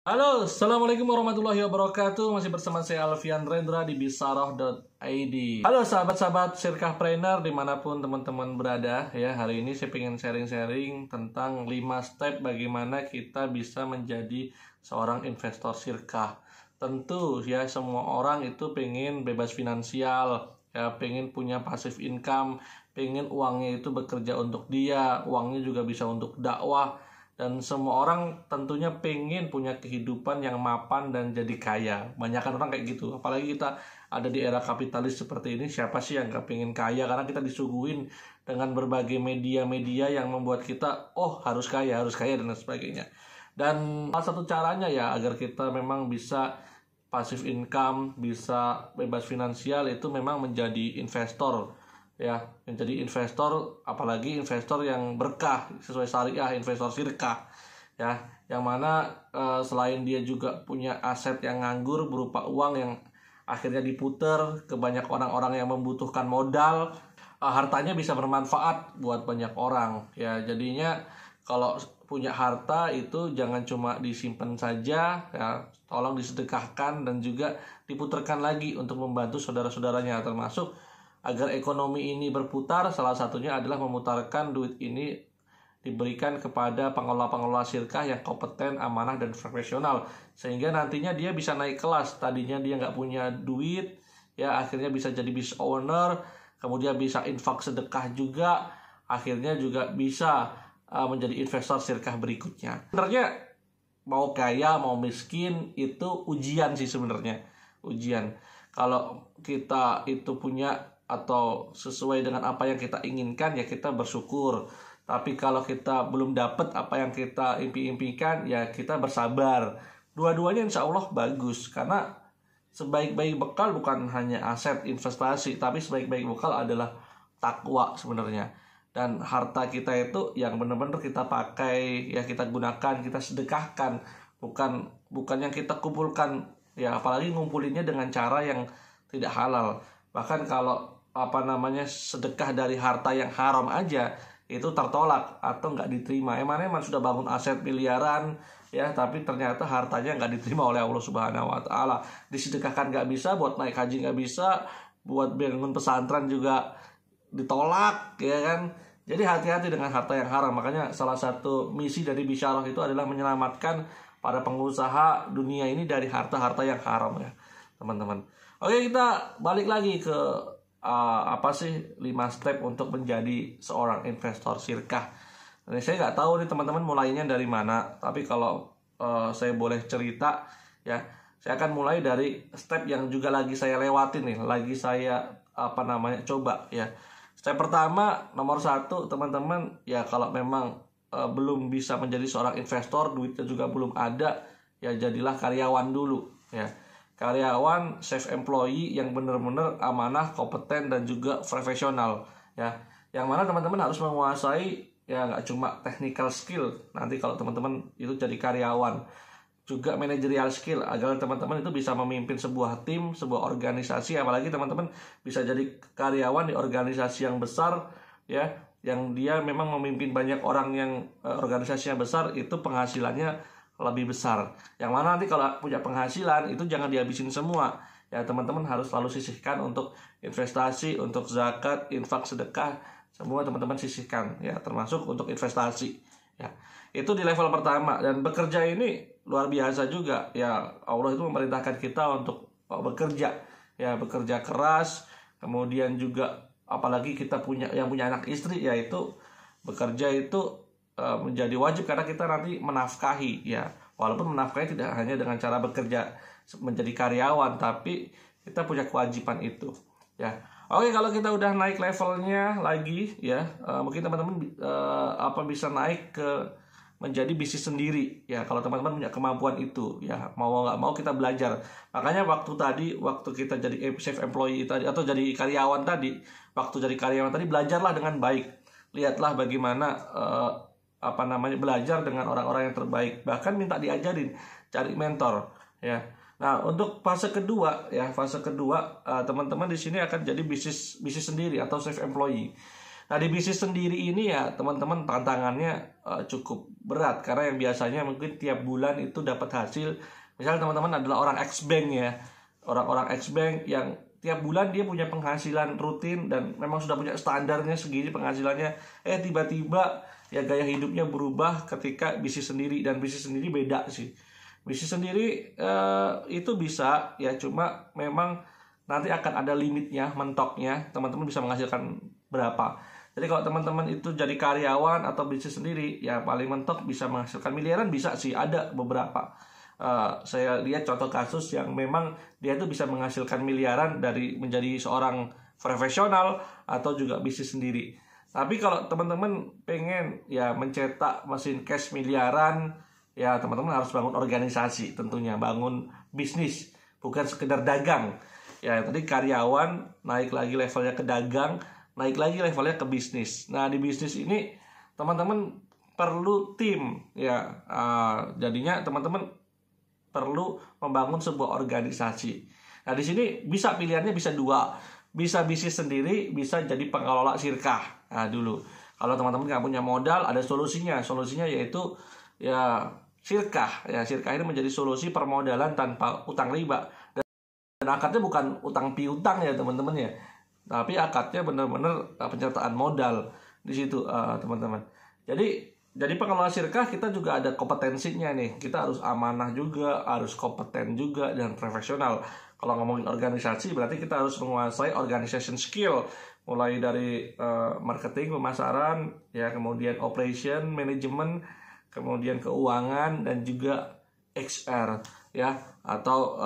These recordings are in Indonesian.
Halo, Assalamualaikum warahmatullahi wabarakatuh. Masih bersama saya Alfian Rendra di bisaroh.id. Halo sahabat-sahabat Sirkahpreneur dimanapun teman-teman berada ya. Hari ini saya ingin sharing-sharing tentang 5 step bagaimana kita bisa menjadi seorang investor sirkah. Tentu ya, semua orang itu pengen bebas finansial ya, pengen punya passive income, pengen uangnya itu bekerja untuk dia, uangnya juga bisa untuk dakwah. Dan semua orang tentunya pengen punya kehidupan yang mapan dan jadi kaya. Banyakan orang kayak gitu. Apalagi kita ada di era kapitalis seperti ini, siapa sih yang gak pengen kaya? Karena kita disuguhin dengan berbagai media-media yang membuat kita, oh harus kaya dan lain sebagainya. Dan salah satu caranya ya agar kita memang bisa passive income, bisa bebas finansial, itu memang menjadi investor ya, menjadi investor, apalagi investor yang berkah sesuai syariah, investor sirkah ya, yang mana selain dia juga punya aset yang nganggur berupa uang yang akhirnya diputer ke banyak orang-orang yang membutuhkan modal, hartanya bisa bermanfaat buat banyak orang ya. Jadinya kalau punya harta itu jangan cuma disimpan saja ya, tolong disedekahkan dan juga diputarkan lagi untuk membantu saudara-saudaranya, termasuk agar ekonomi ini berputar. Salah satunya adalah memutarkan duit ini diberikan kepada pengelola-pengelola sirkah yang kompeten, amanah, dan profesional, sehingga nantinya dia bisa naik kelas. Tadinya dia nggak punya duit ya, akhirnya bisa jadi business owner, kemudian bisa infak sedekah juga, akhirnya juga bisa menjadi investor sirkah berikutnya. Sebenarnya mau kaya mau miskin itu ujian sih sebenarnya, ujian. Kalau kita itu punya atau sesuai dengan apa yang kita inginkan ya kita bersyukur. Tapi kalau kita belum dapat apa yang kita impikan ya kita bersabar. Dua-duanya insya Allah bagus, karena sebaik-baik bekal bukan hanya aset investasi, tapi sebaik-baik bekal adalah takwa sebenarnya. Dan harta kita itu yang benar-benar kita pakai ya, kita gunakan, kita sedekahkan, bukan yang kita kumpulkan ya, apalagi ngumpulinnya dengan cara yang tidak halal. Bahkan kalau sedekah dari harta yang haram aja itu tertolak atau nggak diterima. Emang sudah bangun aset miliaran ya, tapi ternyata hartanya nggak diterima oleh Allah Subhanahu Wa Taala. Disedekahkan nggak bisa, buat naik haji nggak bisa, buat bangun pesantren juga ditolak ya kan. Jadi hati-hati dengan harta yang haram. Makanya salah satu misi dari Bisyarah itu adalah menyelamatkan para pengusaha dunia ini dari harta-harta yang haram ya teman-teman. Oke, kita balik lagi ke 5 step untuk menjadi seorang investor sirkah. Nah, saya nggak tahu nih teman-teman mulainya dari mana, tapi kalau saya boleh cerita ya, saya akan mulai dari step yang juga lagi saya lewatin nih, lagi saya coba ya. Step pertama, nomor 1 teman-teman ya, kalau memang belum bisa menjadi seorang investor, duitnya juga belum ada ya, jadilah karyawan dulu ya. Karyawan self employee yang benar-benar amanah, kompeten, dan juga profesional ya. Yang mana teman-teman harus menguasai ya, nggak cuma technical skill nanti kalau teman-teman itu jadi karyawan, juga managerial skill agar teman-teman itu bisa memimpin sebuah tim, sebuah organisasi. Apalagi teman-teman bisa jadi karyawan di organisasi yang besar ya, yang dia memang memimpin banyak orang, yang organisasi yang besar itu penghasilannya lebih besar. Yang mana nanti kalau punya penghasilan itu jangan dihabisin semua ya, teman-teman harus selalu sisihkan untuk investasi, untuk zakat, infak, sedekah, semua teman-teman sisihkan ya, termasuk untuk investasi ya. Itu di level pertama. Dan bekerja ini luar biasa juga ya, Allah itu memerintahkan kita untuk bekerja ya, bekerja keras. Kemudian juga apalagi kita punya anak istri ya, itu bekerja itu menjadi wajib, karena kita nanti menafkahi ya. Walaupun menafkahi tidak hanya dengan cara bekerja menjadi karyawan, tapi kita punya kewajiban itu ya. Oke, kalau kita udah naik levelnya lagi ya, mungkin teman-teman bisa naik ke menjadi bisnis sendiri ya, kalau teman-teman punya kemampuan itu ya, mau nggak mau kita belajar. Makanya waktu kita jadi self employee tadi atau jadi karyawan tadi, belajarlah dengan baik. Lihatlah bagaimana belajar dengan orang-orang yang terbaik, bahkan minta diajarin, cari mentor ya. Nah, untuk fase kedua teman-teman di sini akan jadi bisnis sendiri atau self employee. Nah, di bisnis sendiri ini ya teman-teman tantangannya cukup berat, karena yang biasanya mungkin tiap bulan itu dapat hasil. Misalnya teman-teman adalah orang ex-bank ya, orang-orang ex-bank yang tiap bulan dia punya penghasilan rutin dan memang sudah punya standarnya segini penghasilannya, tiba-tiba ya gaya hidupnya berubah ketika bisnis sendiri. Dan bisnis sendiri beda sih. Bisnis sendiri itu bisa ya, cuma memang nanti akan ada limitnya, mentoknya, teman-teman bisa menghasilkan berapa. Jadi kalau teman-teman itu jadi karyawan atau bisnis sendiri, ya paling mentok bisa menghasilkan miliaran, bisa sih, ada beberapa. Saya lihat contoh kasus yang memang dia itu bisa menghasilkan miliaran dari menjadi seorang profesional atau juga bisnis sendiri. Tapi kalau teman-teman pengen ya mencetak mesin cash miliaran, ya teman-teman harus bangun organisasi, tentunya bangun bisnis, bukan sekedar dagang. Ya tadi karyawan, naik lagi levelnya ke dagang, naik lagi levelnya ke bisnis. Nah, di bisnis ini teman-teman perlu tim ya. Jadinya teman-teman perlu membangun sebuah organisasi. Nah, di sini bisa pilihannya bisa dua, bisa bisnis sendiri, bisa jadi pengelola sirkah. Nah, dulu kalau teman-teman nggak punya modal, ada solusinya. Solusinya yaitu ya sirkah. Ya, sirkah ini menjadi solusi permodalan tanpa utang riba. Dan akadnya bukan utang piutang ya teman-teman ya, tapi akadnya benar-benar penyertaan modal di situ teman-teman. Jadi pengelola sirkah kita juga ada kompetensinya nih. Kita harus amanah juga, harus kompeten juga, dan profesional. Kalau ngomongin organisasi berarti kita harus menguasai organization skill, mulai dari marketing, pemasaran, ya kemudian operation, manajemen, kemudian keuangan, dan juga HR ya, atau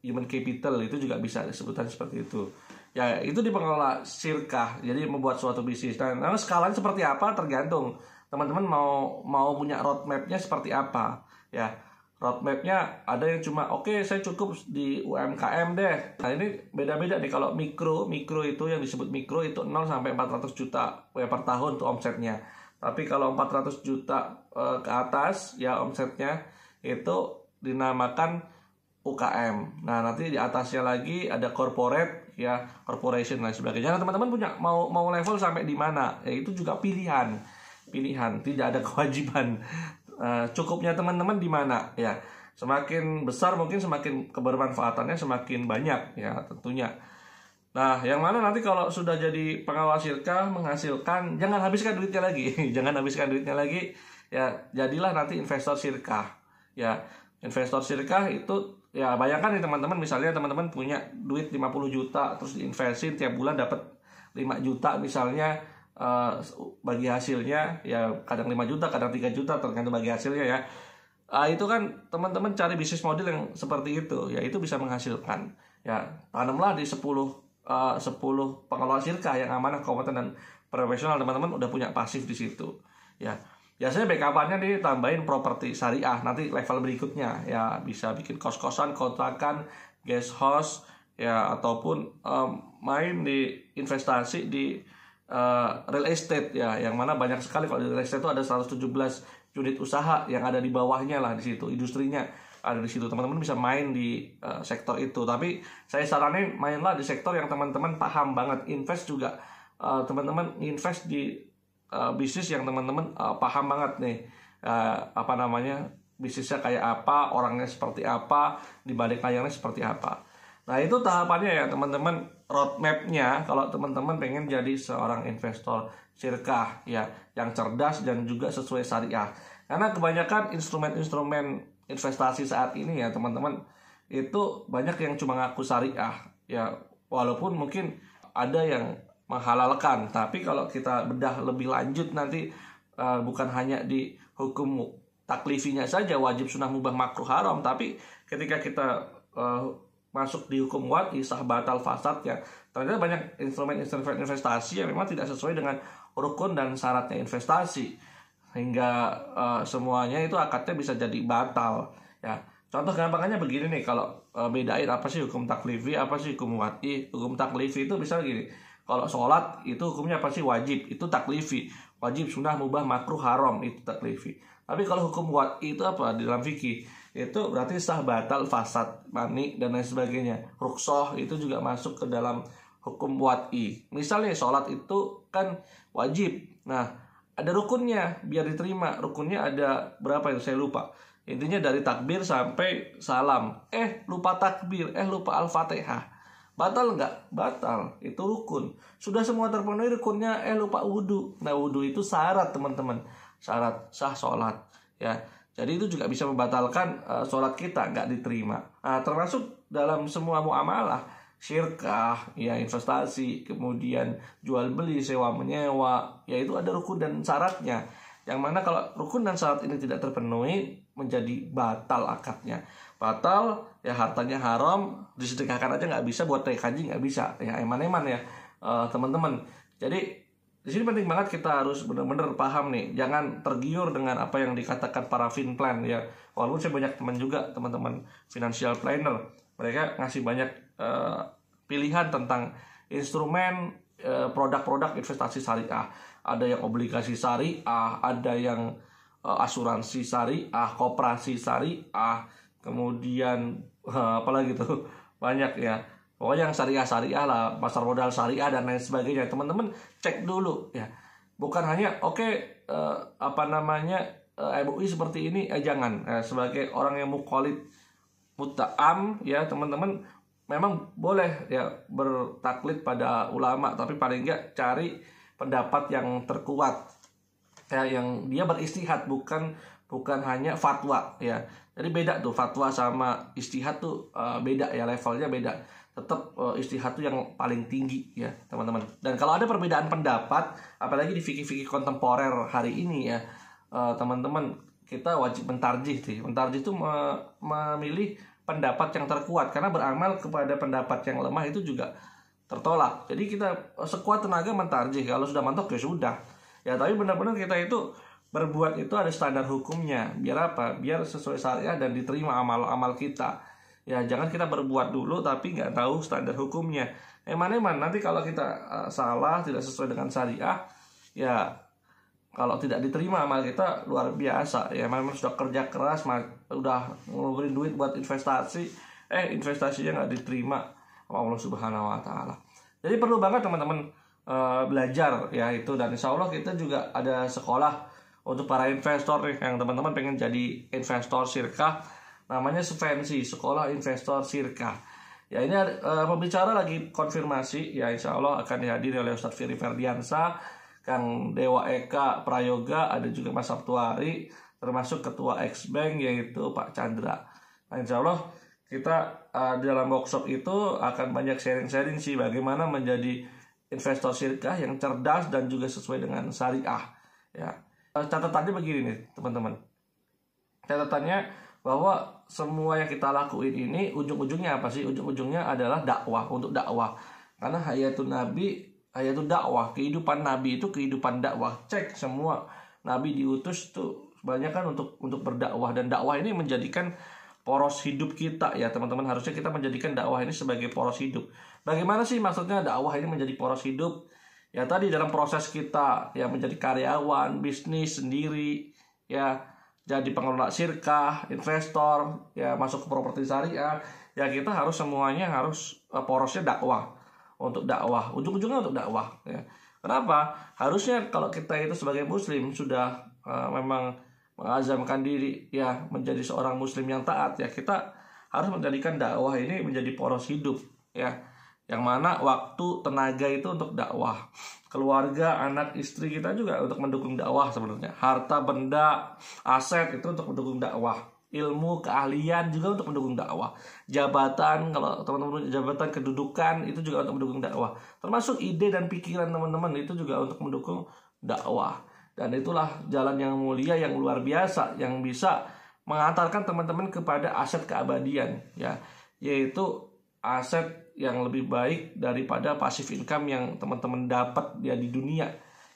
human capital, itu juga bisa disebutkan seperti itu. Ya, itu di pengelola sirkah. Jadi membuat suatu bisnis. Nah, skalanya seperti apa tergantung teman-teman mau punya roadmapnya seperti apa ya. Roadmapnya ada yang cuma oke, saya cukup di UMKM deh. Nah, ini beda-beda nih. Kalau mikro itu yang disebut mikro itu 0 sampai 400 juta ya per tahun tuh omsetnya. Tapi kalau 400 juta ke atas ya omsetnya, itu dinamakan UKM. Nah, nanti di atasnya lagi ada corporate ya, corporation dan sebagainya. Nah, teman-teman punya mau level sampai di mana? Ya, itu juga pilihan, tidak ada kewajiban. Cukupnya teman-teman di mana ya. Semakin besar mungkin semakin kebermanfaatannya semakin banyak ya tentunya. Nah, yang mana nanti kalau sudah jadi pengawas sirkah menghasilkan, jangan habiskan duitnya lagi. Jangan habiskan duitnya lagi ya, jadilah nanti investor sirkah ya. Investor sirkah itu ya, bayangkan nih teman-teman, misalnya teman-teman punya duit 50 juta terus diinvestin tiap bulan dapat 5 juta misalnya, bagi hasilnya ya kadang 5 juta, kadang 3 juta tergantung bagi hasilnya ya. Itu kan teman-teman cari bisnis model yang seperti itu ya, itu bisa menghasilkan ya. Tanamlah di 10 pengelola sirkah yang amanah, kompeten, dan profesional. Teman-teman udah punya pasif di situ ya. Biasanya backup-nya ditambahin properti syariah, nanti level berikutnya ya bisa bikin kos-kosan, kontrakan, guest house ya, ataupun main di investasi di real estate ya, yang mana banyak sekali. Kalau di real estate itu ada 117 unit usaha yang ada di bawahnya lah, di situ industrinya ada di situ. Teman-teman bisa main di sektor itu, tapi saya saranin mainlah di sektor yang teman-teman paham banget. Invest juga teman-teman invest di bisnis yang teman-teman paham banget nih, bisnisnya kayak apa, orangnya seperti apa, di balik layarnya seperti apa. Nah, itu tahapannya ya teman-teman, roadmapnya kalau teman-teman pengen jadi seorang investor sirkah ya, yang cerdas dan juga sesuai syariah. Karena kebanyakan instrumen-instrumen investasi saat ini ya teman-teman, itu banyak yang cuma ngaku syariah ya, walaupun mungkin ada yang menghalalkan. Tapi kalau kita bedah lebih lanjut nanti, bukan hanya di hukum taklifinya saja, wajib, sunnah, mubah, makruh, haram, tapi ketika kita masuk di hukum wad'i, sah, batal, fasad ya, ternyata banyak instrumen-instrumen investasi yang memang tidak sesuai dengan rukun dan syaratnya investasi, hingga semuanya itu akadnya bisa jadi batal ya. Contoh gampangnya begini nih, kalau bedain apa sih hukum taklifi, apa sih hukum wad'i. Hukum taklifi itu bisa gini, kalau sholat itu hukumnya apa sih? Wajib, itu taklifi. Wajib, sunnah, mubah, makruh, haram, itu taklifi. Tapi kalau hukum wad'i itu apa? Di dalam fikih itu berarti sah, batal, fasad, mani, dan lain sebagainya. Rukhsah itu juga masuk ke dalam hukum wad'i. Misalnya sholat itu kan wajib. Nah, ada rukunnya biar diterima. Rukunnya ada berapa itu saya lupa. Intinya dari takbir sampai salam. Lupa takbir, lupa Al-Fatihah. Batal nggak? Batal. Itu rukun. Sudah semua terpenuhi rukunnya, lupa wudhu. Nah, wudhu itu syarat teman-teman. Syarat sah sholat. Ya, jadi itu juga bisa membatalkan sholat kita nggak diterima. Nah, termasuk dalam semua muamalah, syirkah, ya investasi, kemudian jual beli, sewa menyewa, ya itu ada rukun dan syaratnya. Yang mana kalau rukun dan syarat ini tidak terpenuhi, menjadi batal akadnya. Batal, ya hartanya haram, disedekahkan aja nggak bisa, buat naik haji nggak bisa. Ya eman-eman ya teman-teman. Jadi di sini penting banget kita harus benar-benar paham nih, jangan tergiur dengan apa yang dikatakan para finplan ya. Walaupun saya banyak teman juga, teman-teman financial planner, mereka ngasih banyak pilihan tentang instrumen produk-produk investasi syariah. Ada yang obligasi syariah, ada yang asuransi syariah, koperasi syariah, kemudian apalagi tuh banyak ya. Pokoknya yang syariah lah, pasar modal syariah dan lain sebagainya. Teman-teman cek dulu ya. Bukan hanya MUI seperti ini, jangan. Sebagai orang yang muqallid mutta'am ya teman-teman, memang boleh ya bertaklid pada ulama, tapi paling enggak cari pendapat yang terkuat ya, yang dia beristihad, bukan hanya fatwa ya. Jadi beda tuh fatwa sama istihad tuh beda ya, levelnya beda. Tetap istihad tuh yang paling tinggi ya teman-teman. Dan kalau ada perbedaan pendapat, apalagi di fikih-fikih kontemporer hari ini ya teman-teman, kita wajib mentarjih sih. Mentarjih itu memilih pendapat yang terkuat, karena beramal kepada pendapat yang lemah itu juga tertolak. Jadi kita sekuat tenaga mentarjih. Kalau sudah mentok ya sudah ya, tapi benar-benar kita itu berbuat itu ada standar hukumnya. Biar apa? Biar sesuai syariah dan diterima amal-amal kita. Ya jangan kita berbuat dulu tapi nggak tahu standar hukumnya. Eman-eman nanti kalau kita salah, tidak sesuai dengan syariah, ya kalau tidak diterima amal kita luar biasa. Ya memang sudah kerja keras, udah ngeluarin duit buat investasi, investasinya nggak diterima sama Allah Subhanahu Wa Taala. Jadi perlu banget teman-teman belajar ya itu. Dan insya Allah kita juga ada sekolah untuk para investor nih, yang teman-teman pengen jadi investor syirkah. Namanya Suvensi, Sekolah Investor Syirkah. Ya ini pembicara lagi konfirmasi, ya insya Allah akan dihadiri oleh Ustadz Firly Ferdiansa, Kang Dewa Eka Prayoga, ada juga Mas Sabtuari, termasuk Ketua X-Bank yaitu Pak Chandra. Nah insya Allah kita dalam workshop itu akan banyak sharing-sharing sih, bagaimana menjadi investor syirkah yang cerdas dan juga sesuai dengan syariah. Ya catatannya begini nih teman-teman. Catatannya bahwa semua yang kita lakuin ini ujung-ujungnya apa sih? Ujung-ujungnya adalah dakwah, untuk dakwah. Karena hayatun nabi, hayatun dakwah, kehidupan nabi itu kehidupan dakwah. Cek semua nabi diutus tuh banyak kan untuk berdakwah, dan dakwah ini menjadikan poros hidup kita ya teman-teman. Harusnya kita menjadikan dakwah ini sebagai poros hidup. Bagaimana sih maksudnya dakwah ini menjadi poros hidup? Ya tadi dalam proses kita ya menjadi karyawan, bisnis sendiri ya, jadi pengelola syirkah, investor, ya masuk ke properti syariah, ya kita harus semuanya harus porosnya dakwah, untuk dakwah, ujung-ujungnya untuk dakwah. Ya. Kenapa? Harusnya kalau kita itu sebagai muslim sudah memang mengazamkan diri ya menjadi seorang muslim yang taat, ya kita harus menjadikan dakwah ini menjadi poros hidup ya. Yang mana waktu, tenaga itu untuk dakwah. Keluarga, anak, istri kita juga untuk mendukung dakwah sebenarnya. Harta, benda, aset itu untuk mendukung dakwah. Ilmu, keahlian juga untuk mendukung dakwah. Jabatan, kalau teman-teman punya jabatan, kedudukan itu juga untuk mendukung dakwah. Termasuk ide dan pikiran teman-teman itu juga untuk mendukung dakwah. Dan itulah jalan yang mulia, yang luar biasa, yang bisa mengantarkan teman-teman kepada aset keabadian ya, yaitu aset yang lebih baik daripada passive income yang teman-teman dapat ya di dunia.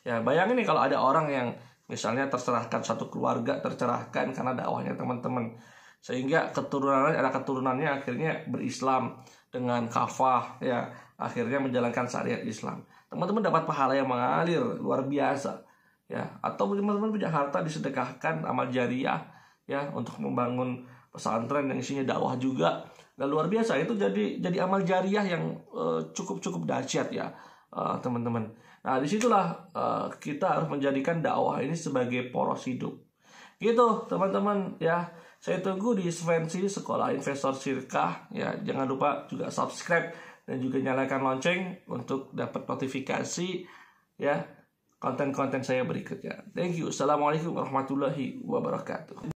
Ya bayangin nih kalau ada orang yang misalnya tercerahkan, satu keluarga tercerahkan karena dakwahnya teman-teman, sehingga keturunannya akhirnya berislam dengan kafah ya, akhirnya menjalankan syariat Islam. Teman-teman dapat pahala yang mengalir luar biasa ya. Atau teman-teman punya harta disedekahkan, amal jariah ya, untuk membangun pesantren yang isinya dakwah juga. Dan luar biasa, itu jadi amal jariah yang cukup dahsyat ya, teman-teman. Nah, disitulah kita harus menjadikan dakwah ini sebagai poros hidup. Gitu, teman-teman ya. Saya tunggu di Svensi Sekolah Investor Sirkah ya. Jangan lupa juga subscribe dan juga nyalakan lonceng untuk dapat notifikasi ya konten-konten saya berikutnya. Thank you. Assalamualaikum warahmatullahi wabarakatuh.